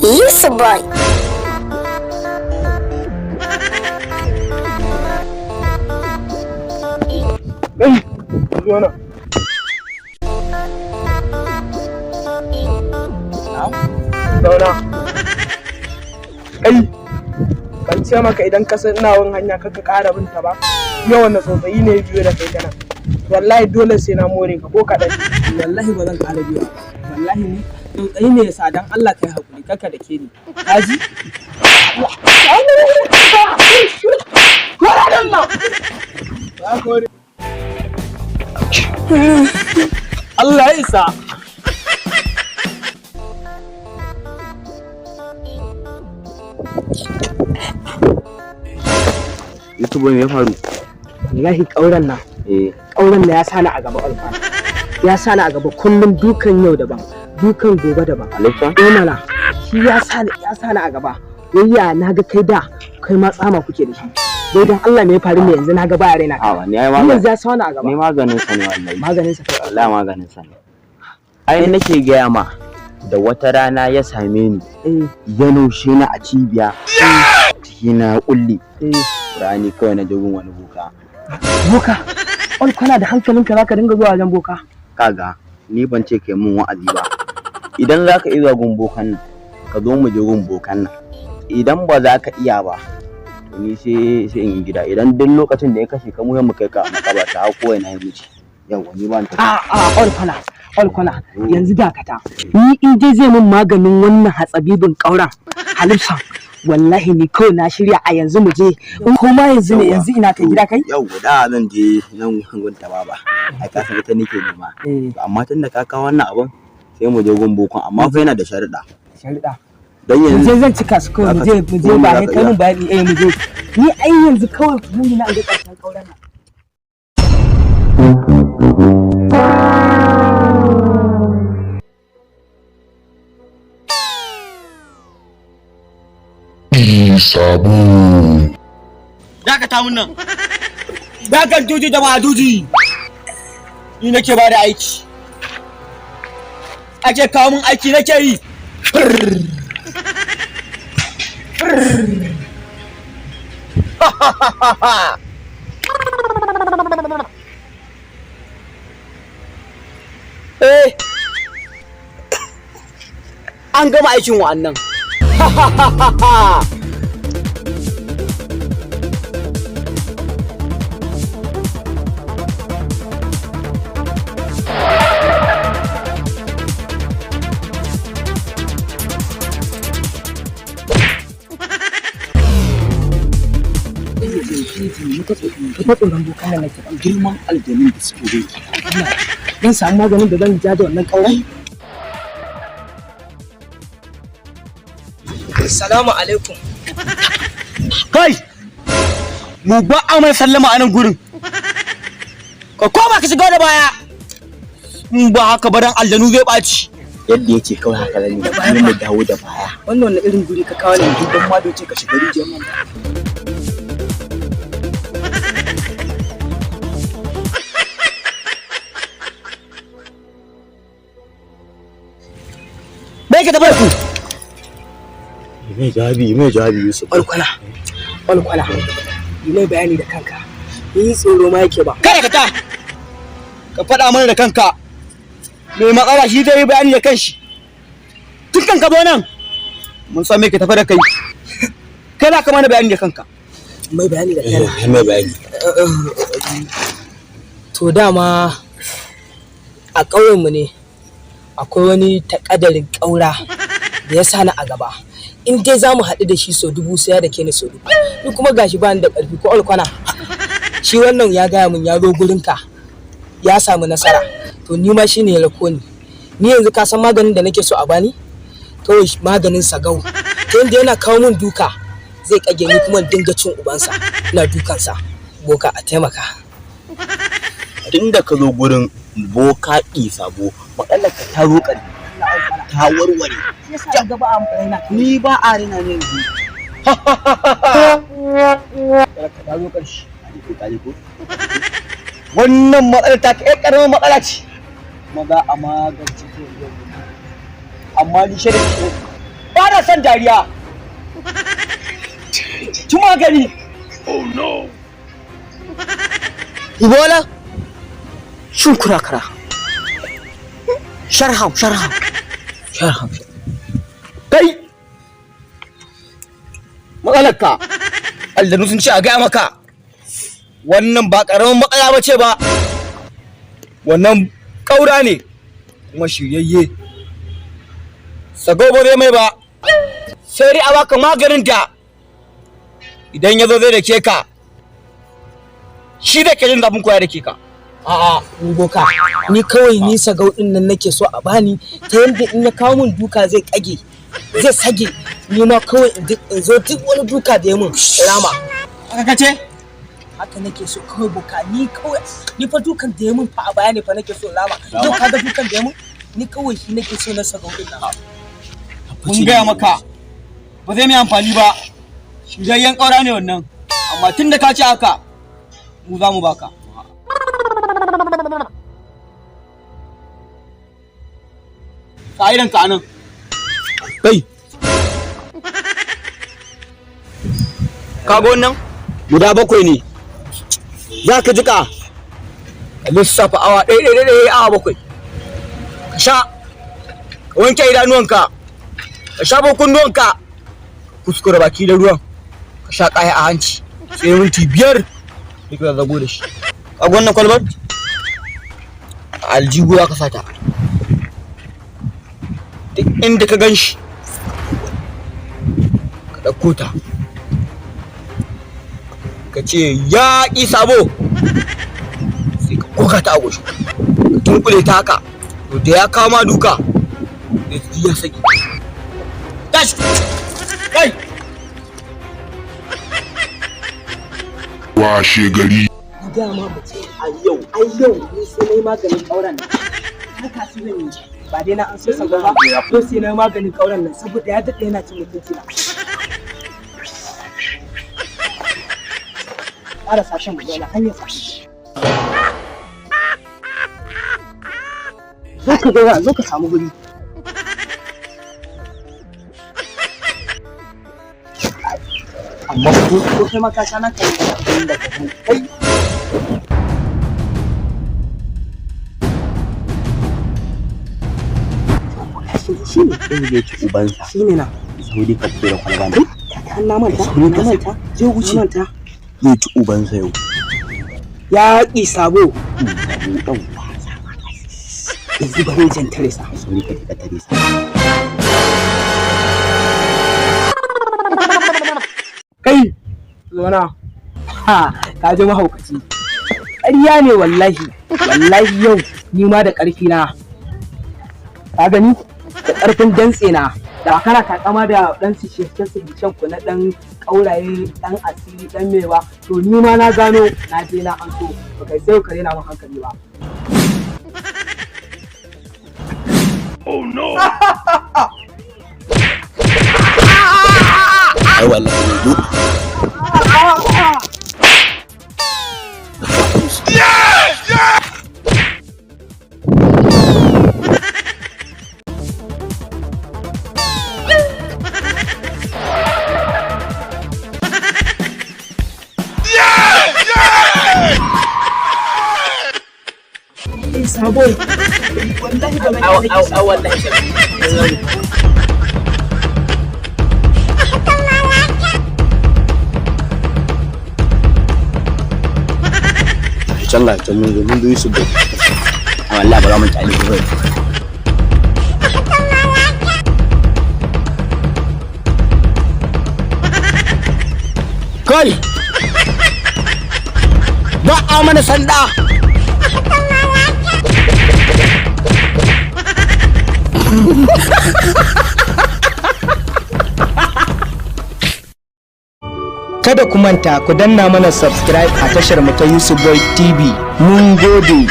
Yusuf Boy. Zuwana. Zauna. Kai, ban ce maka idan ka san ina wani hanya kaka ƙara binta ba. Yawan na tsotsayi ne biyo da kai kana. Wallahi dole sai na more ka ko kaɗan. Wallahi ba zan ƙara biyo. Wallahi ni tsotsayi ne yasa dan Allah kai haƙuri kaka da ke ni. Kaji? Allah ya isa. Yusuf me ya faru? Wallahi ƙauren nan. Ƙauren nan ya sani a gaba alfa. Ya sani a gaba kullum dukan yau daban, dukan gobe daban. Alfa? Mana shi ya sani a gaba. Yayya na ga kai da kai ma tsama kuke da shi. Dai dan Allah me ya faru ne yanzu na ga baya raina. A wani ai maganin. Ya sani a gaba. Ni maganin sa ne wallahi. Maganin sa kai. Wallahi maganin sa ne. Ai nake gaya ma da wata rana ya same ni. Ya noshe ni a cibiya. Ciki na kulli. Rani kawai na dogon wani boka. Boka? Wani kana da hankalinka zaka dinga zuwa wajen boka? Kaga ni ban ce kai mun wa'azi ba. Idan zaka iya gun bokan nan, ka zo mu je gun bokan nan. Idan ba za ka iya ba, to ni sai in yi gida. Idan duk lokacin da ya kashe ka mu kai ka makabata har kowa na yi miji. Yawwa ni ba ta. Olkwana yanzu dakata. Ni in dai zai min maganin wannan hatsabibin ƙauran Halifsan. Wallahi ni kawai na shirya a yanzu mu je. In koma yanzu ne yanzu ina kai gida kai? Yau da zan je nan gunta baba. Ai ka san ita nake nema. Amma tunda ka kawo wannan abun sai mu je gun bokon amma fa yana da sharuɗa. Sharuɗa. Dan yanzu zan cika su kawai mu je ba kai kai mun bayani mu je. Ni ai yanzu kawai mun na ga ƙarshen ƙauran nan. Sabo. Dakata mun nan. Dakan juji jama'a juji. Ni nake ba da aiki. Ake kawo mun aiki nake yi. An gama aikin wa'annan. Girman aljanin da suke yi. Zan samu maganin da zan ja da wannan ƙauran? Assalamu alaikum. Kai! Mu ba a mai sallama a nan gurin. Ka koma ka shiga da baya. In ba haka ba dan aljanu zai ɓaci. yadda yake kawai haka zan yi da mu dawo da baya. Wannan wani irin guri ka kawo ne? Idan ma bai ce ka shiga rijiyar nan ba. Bai ka da barku. Mai jawabi Yusuf. Kwalkwala. Yi mai bayani da kanka. Ni tsoro ma yake ba. Kada ka ta. Ka faɗa mana da kanka. Mai matsala shi zai yi bayani da kanshi. Tun kanka bo nan. Mun san me ka tafi da kai. Kai na ka mana bayani da kanka. Mai bayani da kanka. Mai bayani. To dama a ƙauyenmu ne akwai wani takadarin ƙaura da ya sani a gaba. In dai za mu haɗu da shi sau dubu sai ya da ke ni sau dubu. Ni kuma gashi ba ni da ƙarfi ko alkwana. Shi wannan ya gaya min ya zo gurinka ya samu nasara. To ni ma shine ya rako ni. Ni yanzu ka san maganin da nake so a bani? Kawai maganin sagau. Ta yanda yana kawo min duka zai kage ni kuma dinga cin ubansa. Ina dukansa. Boka a taimaka. Tunda ka zo gurin boka sabo matsalar ka ta roƙa ta warware. Ni ba a rina ne yanzu. Ta zo ƙarshe. Wannan matsalar ta kai ƙaramin matsala ce. Kuma za a magance ta yanzu. Amma ni shirin ba na son dariya. Ci magani. Ibola Shin kura-kura. Sharham. Kai! Matsalarka, aljanu sun ce a gaya maka, wannan ba ƙaramin matsala ba ce ba, wannan ƙaura ne, kuma shiryayye. Sago ba zai mai ba, sai dai a baka maganinta, idan ya zo zai da ke ka, shi da ke jin zafin koya da ke ka. a'a boka ni kawai ni sagau din nan nake so a bani ta yanda in ya kawo min duka zai sage ni ma kawai in zo duk wani duka da ya min rama. Haka kace? Haka nake so kawai boka ni fa dukan da ya min fa a baya ne fa nake so rama. Yau ka ga dukan da ya min ni kawai shi nake so na sagau din nan. Kun gaya maka ba zai mai amfani ba, shiryayyen ƙaura ne wannan, amma tun da ka ce haka mu za mu baka. Ka'idanka anan. Kai. Kaga wannan? Guda 7 ne. Za ka jika. Ka lissafa awa ɗaya awa 7. Ka sha. Ka wanke idanuwanka. Ka sha kunnuwanka. Kuskure baki da ruwan. Ka sha ƙaya a hanci. Sai minti 5. Sai ka zago da shi. Kaga wannan kwalbar? Aljihu za ka sata. Duk inda ka gan shi ka ɗauko ta ka ce ya ƙi sabo sai ka koka ta a goshi ka tunkule ta haka to da ya kama duka zai ji ya saki tashi kai washe gari. Na gaya ma mace ai yau ni sai na yi maganin ƙauran nan. Haka su zan yi ba dai na an so sabo ba to sai na yi maganin ƙauran nan saboda ya daɗe yana cin mutunci na. Ƙara sashen mu dole hanyar sashi. Zo ka samu guri. Amma ko kai ma ka sha na kai da kai. shi ne ɗin zai ci ubansa. Shi ne na. Saudi ka fito da kwalba ne. Kan na manta. Je wuce. Zai ci ubansa yau. Ya ƙi sabo. Sabo ɗan wasa. Yanzu bari jan tare sa. Saudi ka tika tare sa. Kai zona. Ha ka ji mahaukaci. Ƙarya ne wallahi yau ni ma da ƙarfi na. Ka gani? Da ƙarfin dantse na da kana takama da ɗan sishen ku na ɗan ƙauraye ɗan asiri ɗan mewa to ni ma na gano na je na an so ba kai sai ka rena mun hankali ba. Oh no! Ai wallahi ne. Sabo wallahi ba mai wallahi can ga can mun zo su da wallahi ba za mu tale ba. Kai ba a mana sanda. Kada ku manta ku danna mana subscribe a tashar mu ta Yusuf Boy TV. Mun gode.